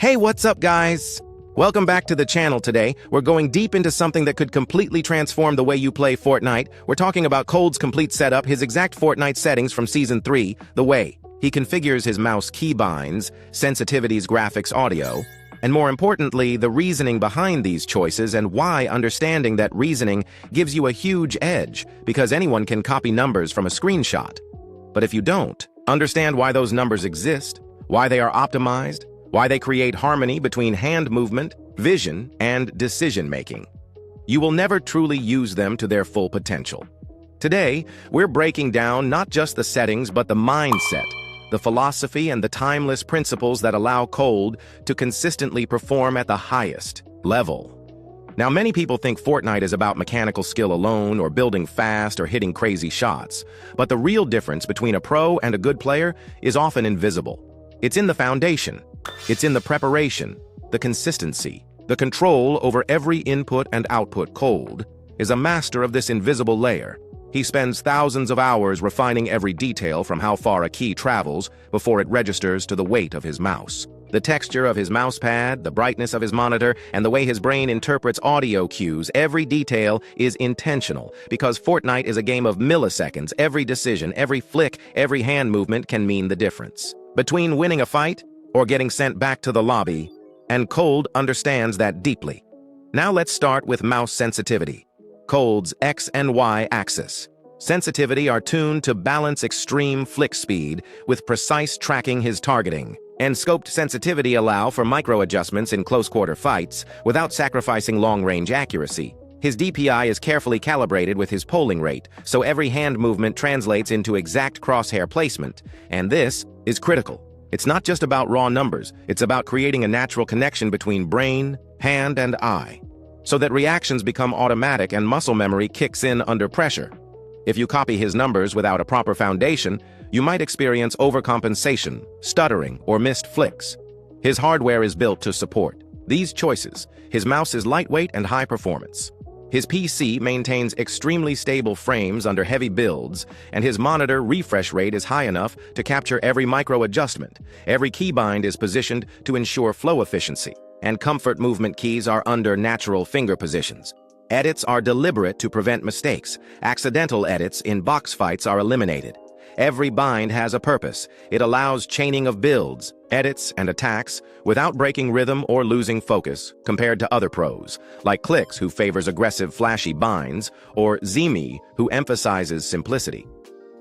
Hey, what's up, guys? Welcome back to the channel today. We're going deep into something that could completely transform the way you play Fortnite. We're talking about Cold's complete setup, his exact Fortnite settings from Season 3, the way he configures his mouse keybinds, sensitivities, graphics, audio, and more importantly, the reasoning behind these choices and why understanding that reasoning gives you a huge edge, because anyone can copy numbers from a screenshot. But if you don't understand why those numbers exist, why they are optimized, why they create harmony between hand movement, vision, and decision-making, you will never truly use them to their full potential. Today, we're breaking down not just the settings, but the mindset, the philosophy, and the timeless principles that allow Cold to consistently perform at the highest level. Now, many people think Fortnite is about mechanical skill alone, or building fast, or hitting crazy shots. But the real difference between a pro and a good player is often invisible. It's in the foundation. It's in the preparation, the consistency, the control over every input and output. Cold is a master of this invisible layer. He spends thousands of hours refining every detail, from how far a key travels before it registers to the weight of his mouse, the texture of his mouse pad, the brightness of his monitor, and the way his brain interprets audio cues. Every detail is intentional, because Fortnite is a game of milliseconds. Every decision, every flick, every hand movement can mean the difference between winning a fight or getting sent back to the lobby, and Cold understands that deeply. Now let's start with mouse sensitivity. Cold's X and Y axis sensitivity are tuned to balance extreme flick speed with precise tracking his targeting, and scoped sensitivity allow for micro-adjustments in close-quarter fights without sacrificing long-range accuracy. His DPI is carefully calibrated with his polling rate, so every hand movement translates into exact crosshair placement, and this is critical. It's not just about raw numbers, it's about creating a natural connection between brain, hand, and eye, so that reactions become automatic and muscle memory kicks in under pressure. If you copy his numbers without a proper foundation, you might experience overcompensation, stuttering, or missed flicks. His hardware is built to support these choices. His mouse is lightweight and high performance. His PC maintains extremely stable frames under heavy builds, and his monitor refresh rate is high enough to capture every micro-adjustment. Every keybind is positioned to ensure flow efficiency, and comfort movement keys are under natural finger positions. Edits are deliberate to prevent mistakes. Accidental edits in box fights are eliminated. Every bind has a purpose. It allows chaining of builds, edits, and attacks without breaking rhythm or losing focus, compared to other pros, like Quitxn, who favors aggressive, flashy binds, or Zemi, who emphasizes simplicity.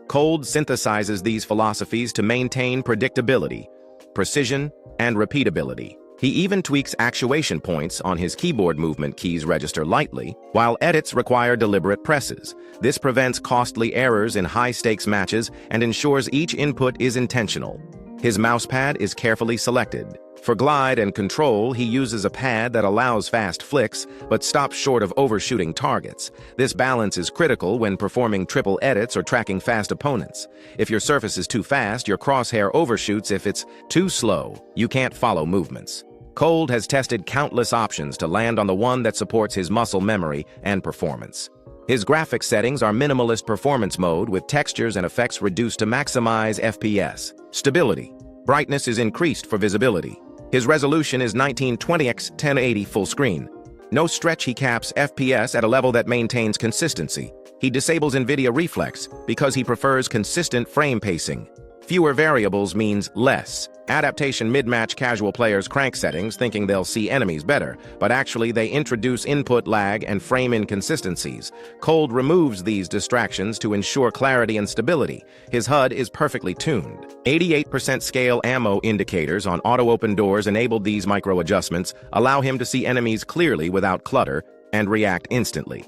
Cold synthesizes these philosophies to maintain predictability, precision, and repeatability. He even tweaks actuation points on his keyboard movement keys register lightly, while edits require deliberate presses. This prevents costly errors in high-stakes matches and ensures each input is intentional. His mousepad is carefully selected. For glide and control, he uses a pad that allows fast flicks, but stops short of overshooting targets. This balance is critical when performing triple edits or tracking fast opponents. If your surface is too fast, your crosshair overshoots. If it's too slow, you can't follow movements. Cold has tested countless options to land on the one that supports his muscle memory and performance. His graphics settings are minimalist performance mode, with textures and effects reduced to maximize FPS. Stability. Brightness is increased for visibility. His resolution is 1920x 1080 full screen. No stretch. He caps FPS at a level that maintains consistency. He disables nvidia reflex because he prefers consistent frame pacing. Fewer variables means less. Adaptation mid-match. Casual players crank settings thinking they'll see enemies better, but actually they introduce input lag and frame inconsistencies. Cold removes these distractions to ensure clarity and stability. His HUD is perfectly tuned. 88% scale ammo indicators on auto-open doors enabled. These micro-adjustments allow him to see enemies clearly without clutter and react instantly.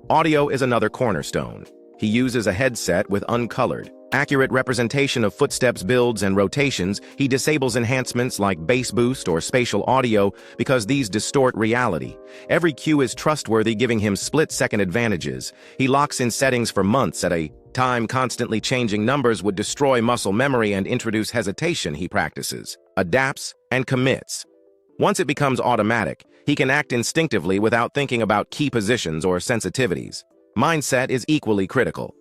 Audio is another cornerstone. He uses a headset with uncolored, accurate representation of footsteps, builds, and rotations. He disables enhancements like bass boost or spatial audio because these distort reality. Every cue is trustworthy, giving him split-second advantages. He locks in settings for months at a time. Constantly changing numbers would destroy muscle memory and introduce hesitation. He practices, adapts, and commits. Once it becomes automatic, he can act instinctively without thinking about key positions or sensitivities. Mindset is equally critical.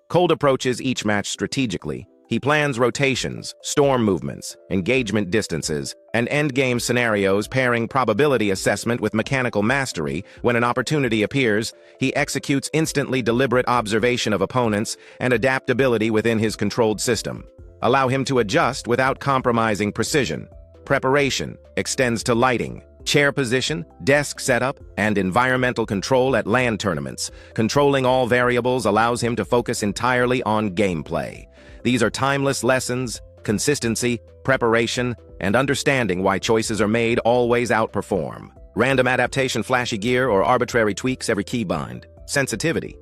Cold approaches each match strategically. He plans rotations, storm movements, engagement distances, and endgame scenarios, pairing probability assessment with mechanical mastery. When an opportunity appears, he executes instantly deliberate observation of opponents and adaptability within his controlled system. Allow him to adjust without compromising precision. Preparation extends to lighting, chair position, desk setup, and environmental control at LAN tournaments. Controlling all variables allows him to focus entirely on gameplay. These are timeless lessons: consistency, preparation, and understanding why choices are made always outperform. Random adaptation, flashy gear, or arbitrary tweaks every keybind. Sensitivity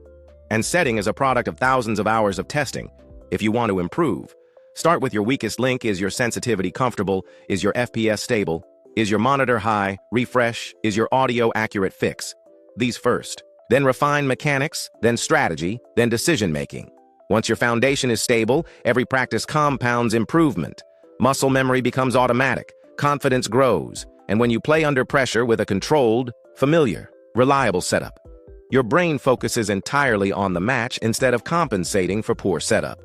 and setting is a product of thousands of hours of testing. If you want to improve, start with your weakest link. Is your sensitivity comfortable? Is your FPS stable? Is your monitor high? Refresh. Is your audio accurate? Fix these first. Then refine mechanics, then strategy, then decision-making. Once your foundation is stable, every practice compounds improvement. Muscle memory becomes automatic, confidence grows, and when you play under pressure with a controlled, familiar, reliable setup, your brain focuses entirely on the match instead of compensating for poor setup.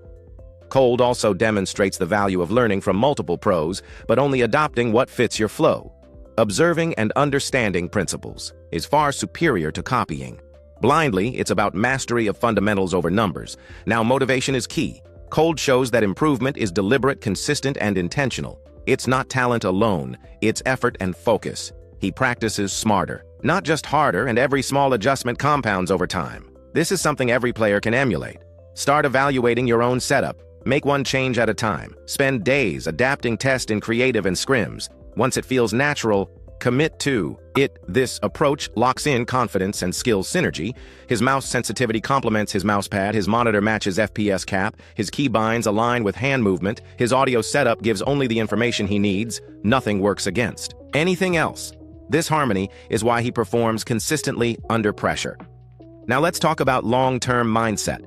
Cold also demonstrates the value of learning from multiple pros, but only adopting what fits your flow. Observing and understanding principles is far superior to copying. Blindly, it's about mastery of fundamentals over numbers. Now, motivation is key. Cold shows that improvement is deliberate, consistent, and intentional. It's not talent alone, it's effort and focus. He practices smarter, not just harder, and every small adjustment compounds over time. This is something every player can emulate. Start evaluating your own setup. Make one change at a time. Spend days adapting, test in creative and scrims. Once it feels natural, commit to it. This approach locks in confidence and skill synergy. His mouse sensitivity complements his mousepad, his monitor matches FPS cap, his keybinds align with hand movement, his audio setup gives only the information he needs, nothing works against anything else. This harmony is why he performs consistently under pressure. Now let's talk about long-term mindset.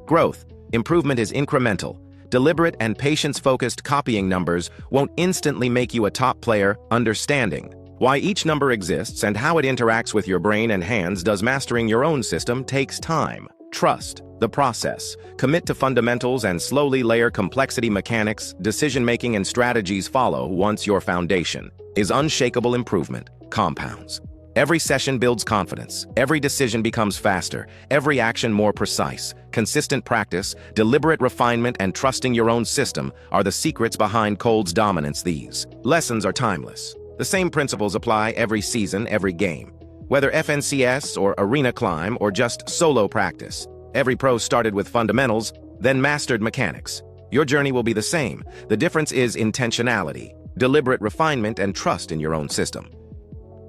Growth. Improvement is incremental. Deliberate and patience-focused copying numbers won't instantly make you a top player. Understanding why each number exists and how it interacts with your brain and hands does mastering your own system takes time. Trust the process. Commit to fundamentals and slowly layer complexity. Mechanics, decision-making, and strategies follow once your foundation is unshakable. Improvement compounds. Every session builds confidence. Every decision becomes faster. Every action more precise. Consistent practice, deliberate refinement, and trusting your own system are the secrets behind Cold's dominance. These lessons are timeless. The same principles apply every season, every game. Whether FNCS or arena climb or just solo practice, every pro started with fundamentals, then mastered mechanics. Your journey will be the same. The difference is intentionality, deliberate refinement, and trust in your own system.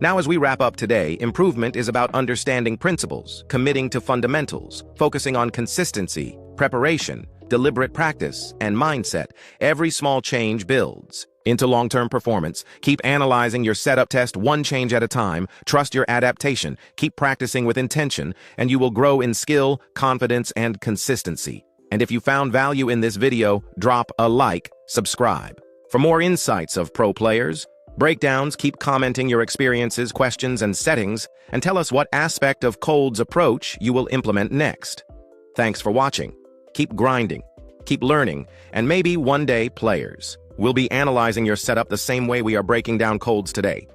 Now, as we wrap up today, improvement is about understanding principles, committing to fundamentals, focusing on consistency, preparation, deliberate practice, and mindset. Every small change builds into long-term performance. Keep analyzing your setup, test one change at a time, trust your adaptation, keep practicing with intention, and you will grow in skill, confidence, and consistency. And if you found value in this video, drop a like, subscribe. For more insights of pro players, breakdowns, keep commenting your experiences, questions, and settings, and tell us what aspect of Cold's approach you will implement next. Thanks for watching. Keep grinding, keep learning, and maybe one day, players, we'll be analyzing your setup the same way we are breaking down Cold's today.